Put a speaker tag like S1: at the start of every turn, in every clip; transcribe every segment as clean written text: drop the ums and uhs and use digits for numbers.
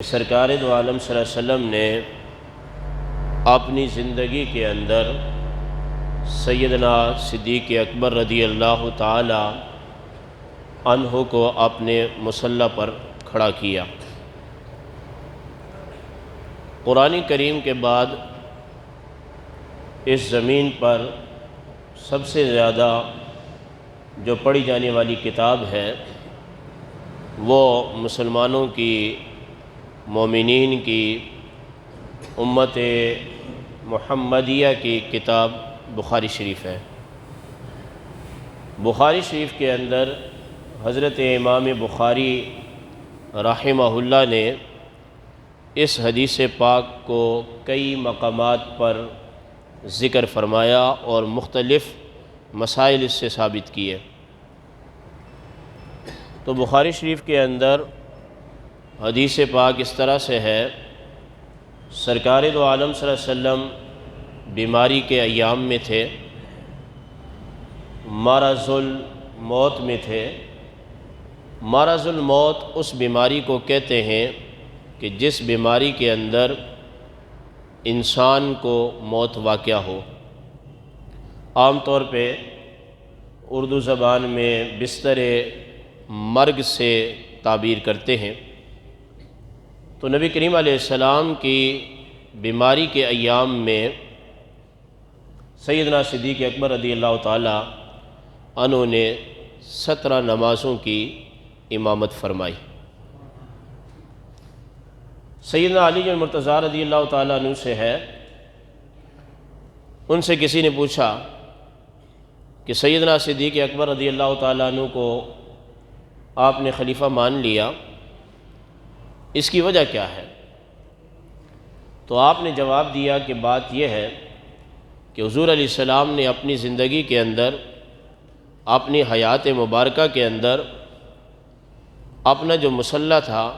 S1: سرکار دو عالم صلی اللہ علیہ وسلم نے اپنی زندگی کے اندر سیدنا صدیق اکبر رضی اللہ تعالی عنہ کو اپنے مصلی پر کھڑا کیا۔ قرآن کریم کے بعد اس زمین پر سب سے زیادہ جو پڑھی جانے والی کتاب ہے وہ مسلمانوں کی، مومنین کی، امت محمدیہ کی کتاب بخاری شریف ہے۔ بخاری شریف کے اندر حضرت امام بخاری رحمہ اللہ نے اس حدیث پاک کو کئی مقامات پر ذکر فرمایا اور مختلف مسائل اس سے ثابت کیے۔ تو بخاری شریف کے اندر حدیث پاک اس طرح سے ہے، سرکار دو عالم صلی اللہ علیہ وسلم بیماری کے ایام میں تھے، مرض الموت میں تھے۔ مرض الموت اس بیماری کو کہتے ہیں کہ جس بیماری کے اندر انسان کو موت واقع ہو۔ عام طور پہ اردو زبان میں بستر مرگ سے تعبیر کرتے ہیں۔ تو نبی کریم علیہ السلام کی بیماری کے ایام میں سیدنا صدیق اکبر رضی اللہ تعالی عنہ نے 17 نمازوں کی امامت فرمائی۔ سیدنا علی المرتضیٰ رضی اللہ تعالیٰ عنہ سے ہے، ان سے کسی نے پوچھا کہ سیدنا صدیق اکبر رضی اللہ تعالیٰ عنہ کو آپ نے خلیفہ مان لیا، اس کی وجہ کیا ہے؟ تو آپ نے جواب دیا کہ بات یہ ہے کہ حضور علیہ السلام نے اپنی زندگی کے اندر، اپنی حیات مبارکہ کے اندر اپنا جو مصلی تھا،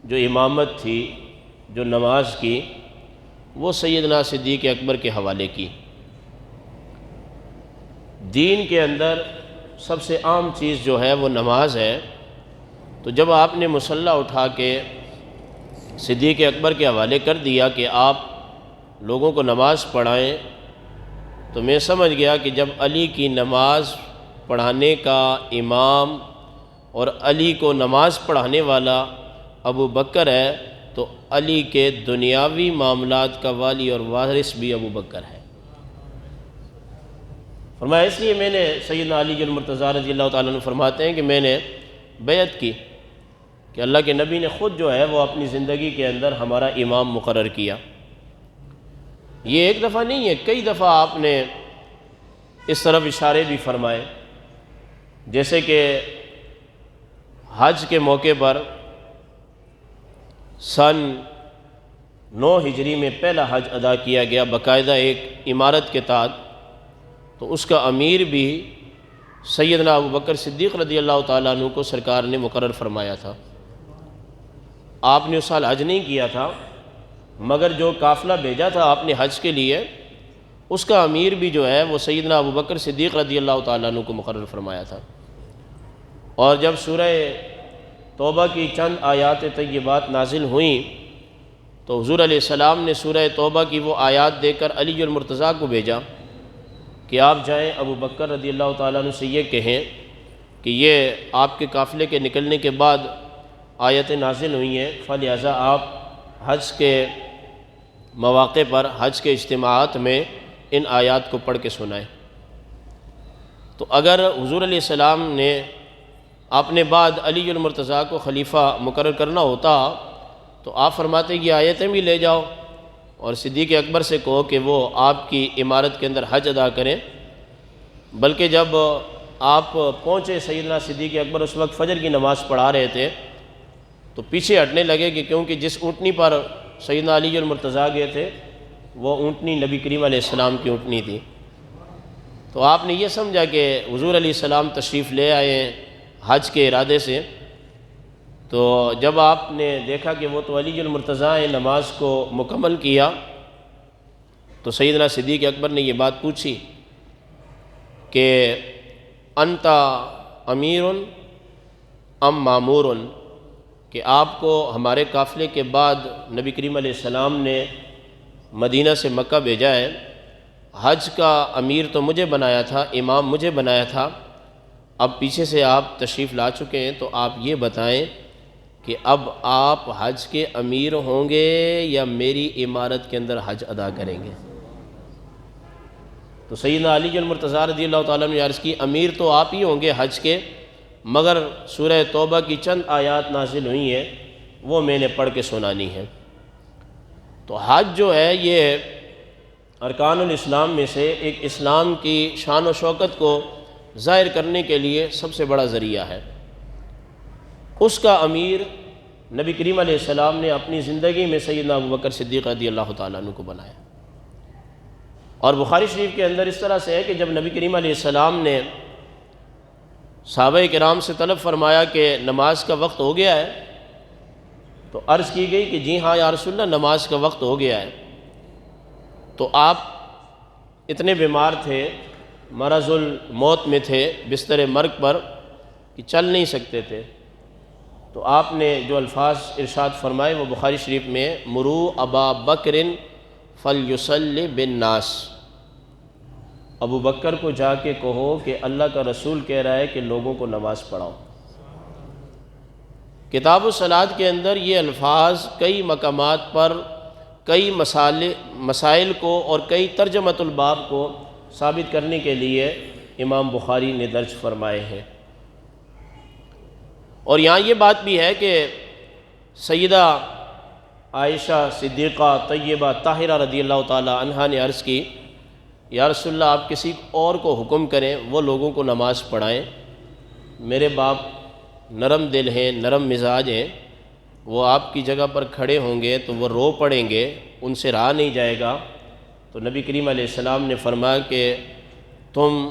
S1: جو امامت تھی، جو نماز کی، وہ سیدنا صدیق اکبر کے حوالے کی۔ دین کے اندر سب سے عام چیز جو ہے وہ نماز ہے۔ تو جب آپ نے مصلی اٹھا کے صدیق اکبر کے حوالے کر دیا کہ آپ لوگوں کو نماز پڑھائیں، تو میں سمجھ گیا کہ جب علی کی نماز پڑھانے کا امام اور علی کو نماز پڑھانے والا ابو بکر ہے، تو علی کے دنیاوی معاملات کا والی اور وارث بھی ابو بکر ہے۔ فرمایا اس لیے میں نے، سیدنا علی المرتضیٰ رضی اللہ تعالیٰ عنہ فرماتے ہیں کہ میں نے بیعت کی کہ اللہ کے نبی نے خود جو ہے وہ اپنی زندگی کے اندر ہمارا امام مقرر کیا۔ یہ ایک دفعہ نہیں ہے، کئی دفعہ آپ نے اس طرف اشارے بھی فرمائے، جیسے کہ حج کے موقع پر سن 9 ہجری میں پہلا حج ادا کیا گیا باقاعدہ ایک عمارت کے تحت، تو اس کا امیر بھی سیدنا ابو بکر صدیق رضی اللہ تعالیٰ عنہ کو سرکار نے مقرر فرمایا تھا۔ آپ نے اس سال حج نہیں کیا تھا، مگر جو قافلہ بھیجا تھا آپ نے حج کے لیے، اس کا امیر بھی جو ہے وہ سیدنا ابو بکر صدیق رضی اللہ تعالیٰ عنہ کو مقرر فرمایا تھا۔ اور جب سورہ توبہ کی چند آیات طیبات نازل ہوئیں تو حضور علیہ السلام نے سورہ توبہ کی وہ آیات دے کر علی المرتضیٰ کو بھیجا کہ آپ جائیں ابو بکر رضی اللہ تعالیٰ عنہ سے یہ کہیں کہ یہ آپ کے قافلے کے نکلنے کے بعد آیتیں نازل ہوئی ہیں، فلہذا آپ حج کے مواقع پر، حج کے اجتماعات میں ان آیات کو پڑھ کے سنائیں۔ تو اگر حضور علیہ السلام نے اپنے بعد علی المرتضیٰ کو خلیفہ مقرر کرنا ہوتا تو آپ فرماتے کہ آیتیں بھی لے جاؤ اور صدیق اکبر سے کہو کہ وہ آپ کی عمارت کے اندر حج ادا کریں۔ بلکہ جب آپ پہنچے، سیدنا صدیق اکبر اس وقت فجر کی نماز پڑھا رہے تھے، تو پیچھے ہٹنے لگے کہ کیونکہ جس اونٹنی پر سیدنا علی المرتضیٰ گئے تھے وہ اونٹنی نبی کریم علیہ السلام کی اونٹنی تھی۔ تو آپ نے یہ سمجھا کہ حضور علیہ السلام تشریف لے آئے ہیں حج کے ارادے سے۔ تو جب آپ نے دیکھا کہ وہ تو علی المرتضیٰ نے نماز کو مکمل کیا، تو سیدنا صدیق اکبر نے یہ بات پوچھی کہ انت امیر ام مامور، کہ آپ کو ہمارے قافلے کے بعد نبی کریم علیہ السلام نے مدینہ سے مکہ بھیجا ہے، حج کا امیر تو مجھے بنایا تھا، امام مجھے بنایا تھا، اب پیچھے سے آپ تشریف لا چکے ہیں، تو آپ یہ بتائیں کہ اب آپ حج کے امیر ہوں گے یا میری امارت کے اندر حج ادا کریں گے؟ تو سیدنا علی المرتضیٰ رضی اللہ تعالیٰ نے عرض کی امیر تو آپ ہی ہوں گے حج کے، مگر سورہ توبہ کی چند آیات نازل ہوئی ہیں وہ میں نے پڑھ کے سنانی ہے۔ تو حج جو ہے یہ ارکان الاسلام میں سے ایک اسلام کی شان و شوکت کو ظاہر کرنے کے لیے سب سے بڑا ذریعہ ہے۔ اس کا امیر نبی کریم علیہ السلام نے اپنی زندگی میں سیدنا ابوبکر صدیق رضی اللہ تعالیٰ عنہ کو بنایا، اور بخاری شریف کے اندر اس طرح سے ہے کہ جب نبی کریم علیہ السلام نے صحابہ کرام سے طلب فرمایا کہ نماز کا وقت ہو گیا ہے، تو عرض کی گئی کہ جی ہاں یا رسول اللہ نماز کا وقت ہو گیا ہے۔ تو آپ اتنے بیمار تھے، مرض الموت میں تھے، بستر مرگ پر، کہ چل نہیں سکتے تھے، تو آپ نے جو الفاظ ارشاد فرمائے وہ بخاری شریف میں مرو ابا بکر فلیصلی بالناس، ابو بکر کو جا کے کہو کہ اللہ کا رسول کہہ رہا ہے کہ لوگوں کو نماز پڑھاؤ۔ کتاب الصلاۃ کے اندر یہ الفاظ کئی مقامات پر کئی مسائل کو اور کئی ترجمۃ الباب کو ثابت کرنے کے لیے امام بخاری نے درج فرمائے ہیں۔ اور یہاں یہ بات بھی ہے کہ سیدہ عائشہ صدیقہ طیبہ طاہرہ رضی اللہ تعالی عنہا نے عرض کی یا رسول اللہ آپ کسی اور کو حکم کریں وہ لوگوں کو نماز پڑھائیں، میرے باپ نرم دل ہیں، نرم مزاج ہیں، وہ آپ کی جگہ پر کھڑے ہوں گے تو وہ رو پڑیں گے، ان سے رہا نہیں جائے گا۔ تو نبی کریم علیہ السلام نے فرمایا کہ تم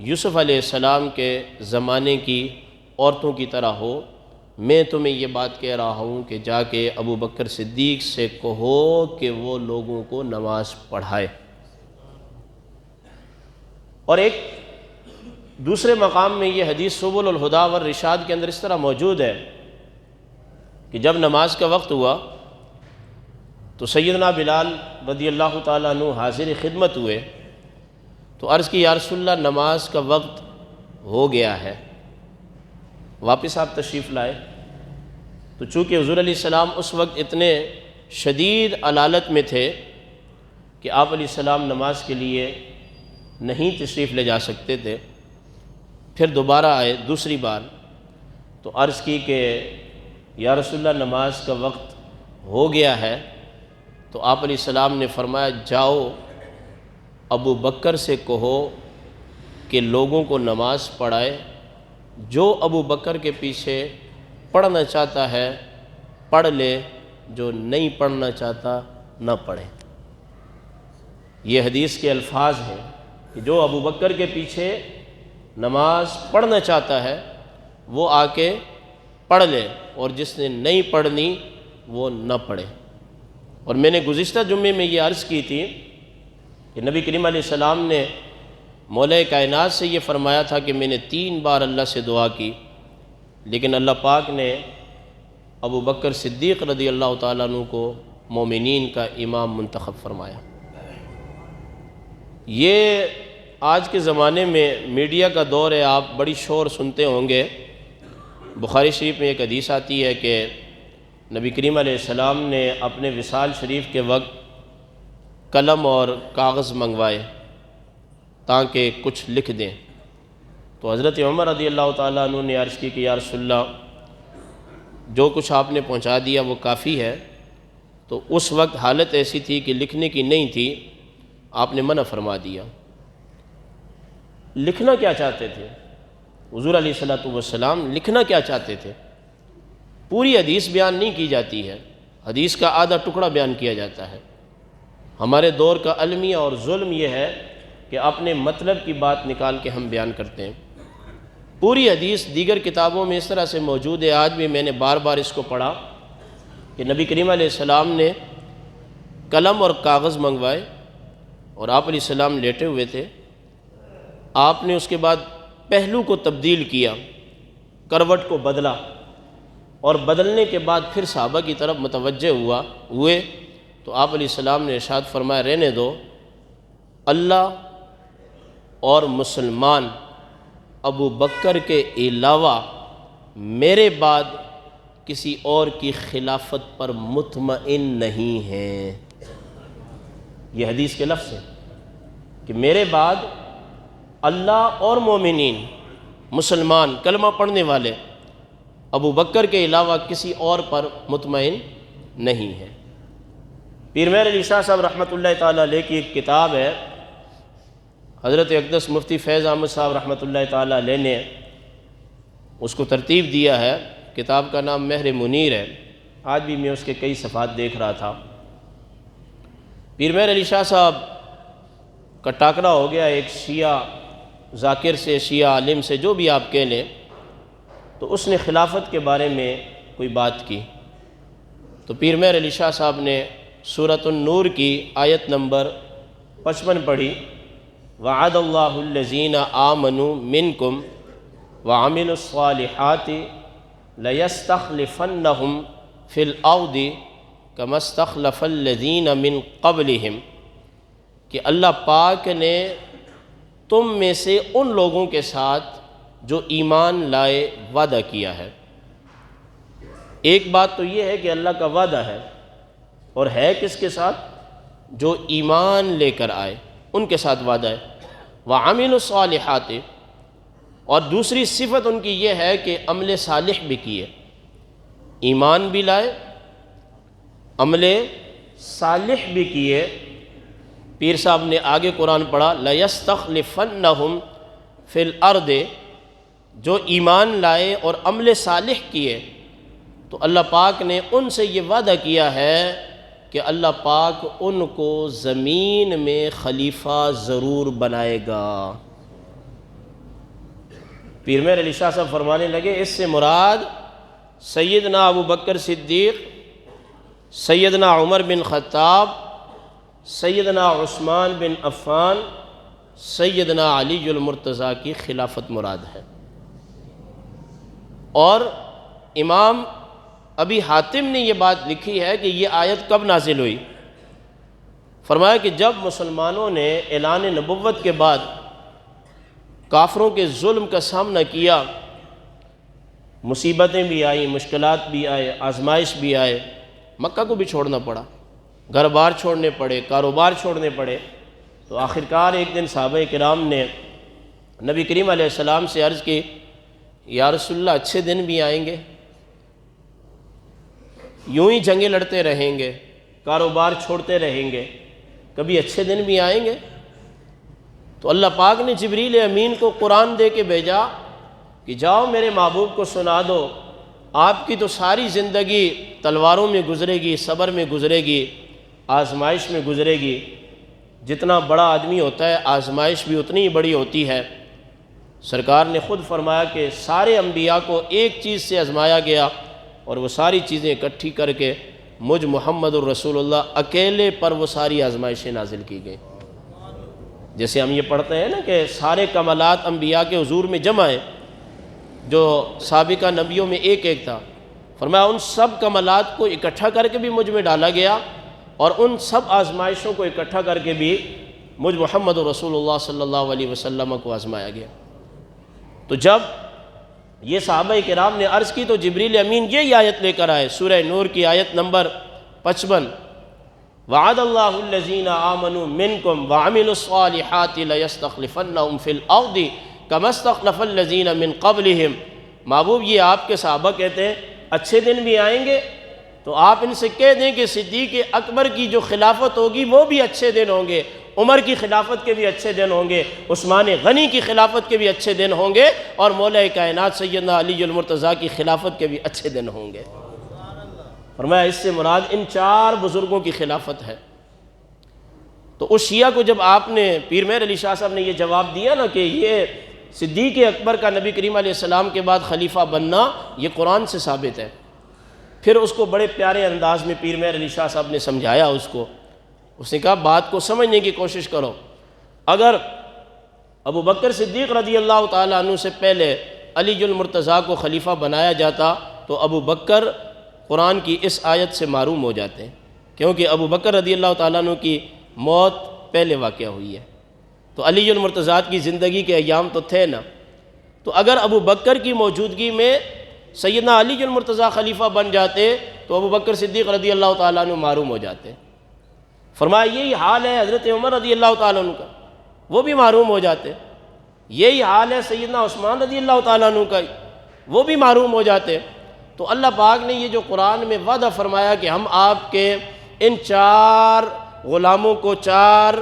S1: یوسف علیہ السلام کے زمانے کی عورتوں کی طرح ہو، میں تمہیں یہ بات کہہ رہا ہوں کہ جا کے ابو بکر صدیق سے کہو کہ وہ لوگوں کو نماز پڑھائے۔ اور ایک دوسرے مقام میں یہ حدیث سبل الہدیٰ والرشاد کے اندر اس طرح موجود ہے کہ جب نماز کا وقت ہوا تو سیدنا بلال رضی اللہ تعالیٰ عنہ حاضر خدمت ہوئے، تو عرض کی یا رسول اللہ نماز کا وقت ہو گیا ہے، واپس آپ تشریف لائے۔ تو چونکہ حضور علیہ السلام اس وقت اتنے شدید علالت میں تھے کہ آپ علیہ السلام نماز کے لیے نہیں تشریف لے جا سکتے تھے، پھر دوبارہ آئے دوسری بار، تو عرض کی کہ یا رسول اللہ نماز کا وقت ہو گیا ہے۔ تو آپ علیہ السلام نے فرمایا جاؤ ابو بکر سے کہو کہ لوگوں کو نماز پڑھائے، جو ابو بکر کے پیچھے پڑھنا چاہتا ہے پڑھ لے، جو نہیں پڑھنا چاہتا نہ پڑھے۔ یہ حدیث کے الفاظ ہیں کہ جو ابو بکر کے پیچھے نماز پڑھنا چاہتا ہے وہ آ کے پڑھ لے، اور جس نے نہیں پڑھنی وہ نہ پڑھے۔ اور میں نے گزشتہ جمعے میں یہ عرض کی تھی کہ نبی کریم علیہ السلام نے مولا کائنات سے یہ فرمایا تھا کہ میں نے 3 بار اللہ سے دعا کی، لیکن اللہ پاک نے ابو بکر صدیق رضی اللہ تعالیٰ عنہ کو مومنین کا امام منتخب فرمایا۔ یہ آج کے زمانے میں میڈیا کا دور ہے، آپ بڑی شور سنتے ہوں گے۔ بخاری شریف میں ایک حدیث آتی ہے کہ نبی کریم علیہ السلام نے اپنے وصال شریف کے وقت قلم اور کاغذ منگوائے تاکہ کچھ لکھ دیں، تو حضرت عمر رضی اللہ تعالیٰ عنہ نے عرض کی کہ یا رسول اللہ جو کچھ آپ نے پہنچا دیا وہ کافی ہے۔ تو اس وقت حالت ایسی تھی کہ لکھنے کی نہیں تھی، آپ نے منع فرما دیا۔ لکھنا کیا چاہتے تھے حضور علیہ السلام؟ لکھنا کیا چاہتے تھے؟ پوری حدیث بیان نہیں کی جاتی ہے، حدیث کا آدھا ٹکڑا بیان کیا جاتا ہے۔ ہمارے دور کا المیہ اور ظلم یہ ہے کہ اپنے مطلب کی بات نکال کے ہم بیان کرتے ہیں۔ پوری حدیث دیگر کتابوں میں اس طرح سے موجود ہے، آج بھی میں نے بار بار اس کو پڑھا کہ نبی کریم علیہ السلام نے قلم اور کاغذ منگوائے اور آپ علیہ السلام لیٹے ہوئے تھے، آپ نے اس کے بعد پہلو کو تبدیل کیا، کروٹ کو بدلا، اور بدلنے کے بعد پھر صحابہ کی طرف متوجہ ہوئے تو آپ علیہ السلام نے ارشاد فرمایا رہنے دو، اللہ اور مسلمان ابو بکر کے علاوہ میرے بعد کسی اور کی خلافت پر مطمئن نہیں ہیں۔ یہ حدیث کے لفظ ہیں کہ میرے بعد اللہ اور مومنین مسلمان کلمہ پڑھنے والے ابو بکر کے علاوہ کسی اور پر مطمئن نہیں ہے۔ پیر مہر علی شاہ صاحب رحمۃ اللہ تعالیٰ علیہ کی ایک کتاب ہے، حضرت اقدس مفتی فیض احمد صاحب رحمۃ اللہ تعالیٰ علیہ نے اس کو ترتیب دیا ہے۔ کتاب کا نام مہر منیر ہے۔ آج بھی میں اس کے کئی صفحات دیکھ رہا تھا۔ پیر مہر علی شاہ صاحب کا ٹاکرا ہو گیا ایک شیعہ ذاکر سے، شیعہ عالم سے، جو بھی آپ کہہ لیں، تو اس نے خلافت کے بارے میں کوئی بات کی تو پیر مہر علی شاہ صاحب نے سورۃ النور کی آیت نمبر 55 پڑھی، وعد اللہ الذین آمنوا منکم وعملوا الصالحات لیستخلفنہم فی الارض کما استخلف الذین من قبلہم، کہ اللہ پاک نے تم میں سے ان لوگوں کے ساتھ جو ایمان لائے وعدہ کیا ہے۔ ایک بات تو یہ ہے کہ اللہ کا وعدہ ہے، اور ہے کس کے ساتھ؟ جو ایمان لے کر آئے ان کے ساتھ وعدہ ہے۔ وَعَمِلُوا الصَّالِحَاتِ، اور دوسری صفت ان کی یہ ہے کہ عمل صالح بھی کیے، ایمان بھی لائے، عمل صالح بھی کیے۔ پیر صاحب نے آگے قرآن پڑھا، لَيَسْتَخْلِفَنَّهُمْ فِي الْأَرْضِ، جو ایمان لائے اور عمل صالح کیے تو اللہ پاک نے ان سے یہ وعدہ کیا ہے کہ اللہ پاک ان کو زمین میں خلیفہ ضرور بنائے گا۔ پیر مہر علی شاہ صاحب فرمانے لگے اس سے مراد سیدنا ابو بکر صدیق، سیدنا عمر بن خطاب، سیدنا عثمان بن عفان، سیدنا علی المرتضیٰ کی خلافت مراد ہے۔ اور امام ابی حاتم نے یہ بات لکھی ہے کہ یہ آیت کب نازل ہوئی؟ فرمایا کہ جب مسلمانوں نے اعلان نبوت کے بعد کافروں کے ظلم کا سامنا کیا، مصیبتیں بھی آئیں، مشکلات بھی آئے، آزمائش بھی آئے، مکہ کو بھی چھوڑنا پڑا، گھر بار چھوڑنے پڑے، کاروبار چھوڑنے پڑے، تو آخرکار ایک دن صحابہ کرام نے نبی کریم علیہ السلام سے عرض کی، یا رسول اللہ اچھے دن بھی آئیں گے؟ یوں ہی جنگیں لڑتے رہیں گے، کاروبار چھوڑتے رہیں گے، کبھی اچھے دن بھی آئیں گے؟ تو اللہ پاک نے جبریل امین کو قرآن دے کے بھیجا کہ جاؤ میرے محبوب کو سنا دو، آپ کی تو ساری زندگی تلواروں میں گزرے گی، صبر میں گزرے گی، آزمائش میں گزرے گی۔ جتنا بڑا آدمی ہوتا ہے آزمائش بھی اتنی ہی بڑی ہوتی ہے۔ سرکار نے خود فرمایا کہ سارے انبیاء کو ایک چیز سے آزمایا گیا، اور وہ ساری چیزیں اکٹھی کر کے مجھ محمد الرسول اللہ اکیلے پر وہ ساری آزمائشیں نازل کی گئیں۔ جیسے ہم یہ پڑھتے ہیں نا کہ سارے کمالات انبیاء کے حضور میں جمع ہیں، جو سابقہ نبیوں میں ایک ایک تھا، فرمایا ان سب کمالات کو اکٹھا کر کے بھی مجھ میں ڈالا گیا، اور ان سب آزمائشوں کو اکٹھا کر کے بھی مجھ محمد رسول اللہ صلی اللہ علیہ وسلم کو آزمایا گیا۔ تو جب یہ صحابہ کرام نے عرض کی تو جبریل امین یہ آیت لے کر آئے، سورہ نور کی آیت نمبر 55، وعد اللہ الذین آمنوا منکم وعملوا الصالحات لیستخلفنہم فی الارض کما استخلف الذین من قبلہم۔ محبوب یہ آپ کے صحابہ کہتے ہیں اچھے دن بھی آئیں گے، تو آپ ان سے کہہ دیں کہ صدیق اکبر کی جو خلافت ہوگی وہ بھی اچھے دن ہوں گے، عمر کی خلافت کے بھی اچھے دن ہوں گے، عثمان غنی کی خلافت کے بھی اچھے دن ہوں گے، اور مولا کائنات سیدنا علی المرتضیٰ کی خلافت کے بھی اچھے دن ہوں گے۔ فرمایا اس سے مراد ان چار بزرگوں کی خلافت ہے۔ تو اس شیعہ کو جب آپ نے پیر مہر علی شاہ صاحب نے یہ جواب دیا نا کہ یہ صدیق اکبر کا نبی کریم علیہ السلام کے بعد خلیفہ بننا یہ قرآن سے ثابت ہے، پھر اس کو بڑے پیارے انداز میں پیر مہر علی شاہ صاحب نے سمجھایا اس نے کہا بات کو سمجھنے کی کوشش کرو، اگر ابو بکر صدیق رضی اللہ تعالیٰ عنہ سے پہلے علی المرتضیٰ کو خلیفہ بنایا جاتا تو ابو بکر قرآن کی اس آیت سے محروم ہو جاتے ہیں، کیونکہ ابو بکر رضی اللہ تعالیٰ عنہ کی موت پہلے واقع ہوئی ہے، تو علی المرتضیٰ کی زندگی کے ایام تو تھے نا، تو اگر ابو بکر کی موجودگی میں سیدنا علی المرتضیٰ خلیفہ بن جاتے تو ابو بکر صدیق رضی اللہ تعالیٰ عنہ محروم ہو جاتے۔ فرمایا یہی حال ہے حضرت عمر رضی اللہ تعالیٰ عنہ کا، وہ بھی محروم ہو جاتے۔ یہی حال ہے سیدنا عثمان رضی اللہ تعالیٰ عنہ کا، وہ بھی محروم ہو جاتے۔ تو اللہ پاک نے یہ جو قرآن میں وعدہ فرمایا کہ ہم آپ کے ان 4 غلاموں کو، 4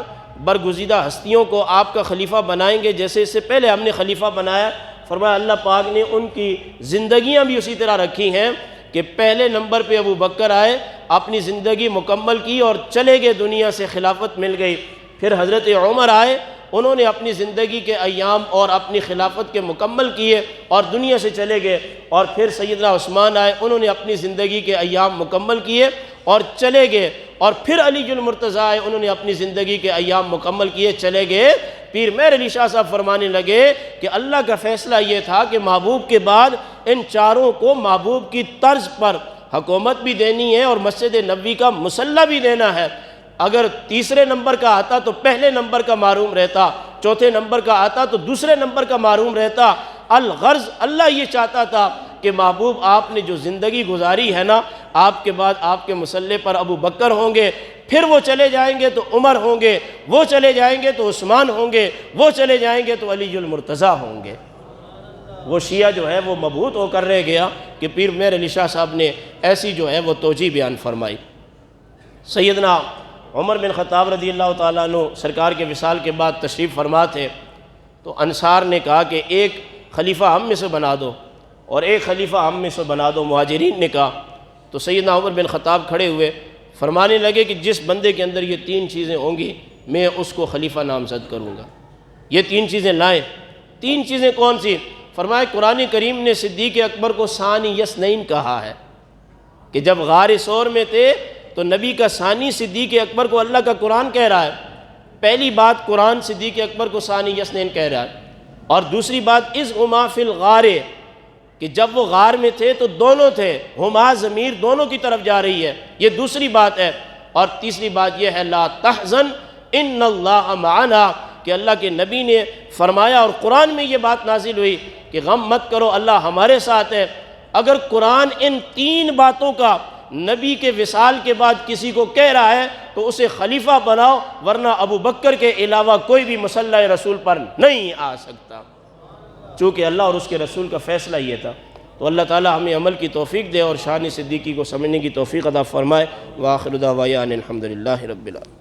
S1: برگزیدہ ہستیوں کو آپ کا خلیفہ بنائیں گے جیسے اس سے پہلے ہم نے خلیفہ بنایا، فرمایا اللہ پاک نے ان کی زندگیاں بھی اسی طرح رکھی ہیں کہ پہلے نمبر پہ ابو بکر آئے، اپنی زندگی مکمل کی اور چلے گئے، دنیا سے خلافت مل گئی۔ پھر حضرت عمر آئے، انہوں نے اپنی زندگی کے ایام اور اپنی خلافت کے مکمل کیے اور دنیا سے چلے گئے۔ اور پھر سیدنا عثمان آئے، انہوں نے اپنی زندگی کے ایام مکمل کیے اور چلے گئے۔ اور پھر علی المرتضیٰ آئے، انہوں نے اپنی زندگی کے ایام مکمل کیے، چلے گئے۔ پیر مہر علی شاہ صاحب فرمانے لگے کہ اللہ کا فیصلہ یہ تھا کہ محبوب کے بعد ان 4 کو محبوب کی طرز پر حکومت بھی دینی ہے اور مسجد نبوی کا مصلی بھی دینا ہے۔ اگر تیسرے نمبر کا آتا تو پہلے نمبر کا محروم رہتا، چوتھے نمبر کا آتا تو دوسرے نمبر کا محروم رہتا۔ الغرض اللہ یہ چاہتا تھا کہ محبوب آپ نے جو زندگی گزاری ہے نا، آپ کے بعد آپ کے مصلی پر ابو بکر ہوں گے، پھر وہ چلے جائیں گے تو عمر ہوں گے، وہ چلے جائیں گے تو عثمان ہوں گے، وہ چلے جائیں گے تو علی المرتضیٰ ہوں گے۔ وہ شیعہ جو ہے وہ مبہوت ہو کر رہ گیا کہ پیر مہر علی شاہ صاحب نے ایسی جو ہے وہ توجیہ بیان فرمائی۔ سیدنا عمر بن خطاب رضی اللہ تعالیٰ عنہ سرکار کے وصال کے بعد تشریف فرما تھے، تو انصار نے کہا کہ ایک خلیفہ ہم میں سے بنا دو اور ایک خلیفہ ہم میں سے بنا دو۔ مہاجرین نے کہا، تو سیدنا عمر بن خطاب کھڑے ہوئے، فرمانے لگے کہ جس بندے کے اندر یہ 3 چیزیں ہوں گی میں اس کو خلیفہ نامزد کروں گا۔ یہ 3 چیزیں لائیں۔ 3 چیزیں کون سی؟ فرمایا قرآن کریم نے صدیق اکبر کو ثانی یسنین کہا ہے کہ جب غار ثور میں تھے تو نبی کا ثانی صدیق اکبر کو اللہ کا قرآن کہہ رہا ہے۔ پہلی بات قرآن صدیق اکبر کو ثانی یسنین کہہ رہا ہے، اور دوسری بات اذ ہما فی الغار، کہ جب وہ غار میں تھے تو دونوں تھے، ہما ضمیر دونوں کی طرف جا رہی ہے، یہ دوسری بات ہے۔ اور تیسری بات یہ ہے لا تحزن ان اللہ معنا، کہ اللہ کے نبی نے فرمایا اور قرآن میں یہ بات نازل ہوئی کہ غم مت کرو، اللہ ہمارے ساتھ ہے۔ اگر قرآن ان 3 باتوں کا نبی کے وصال کے بعد کسی کو کہہ رہا ہے تو اسے خلیفہ بناؤ، ورنہ ابو بکر کے علاوہ کوئی بھی مصلی رسول پر نہیں آ سکتا، چونکہ اللہ اور اس کے رسول کا فیصلہ یہ تھا۔ تو اللہ تعالی ہمیں عمل کی توفیق دے اور شان صدیقی کو سمجھنے کی توفیق عطا فرمائے۔ وآخر دعوانا الحمدللہ رب العالمین۔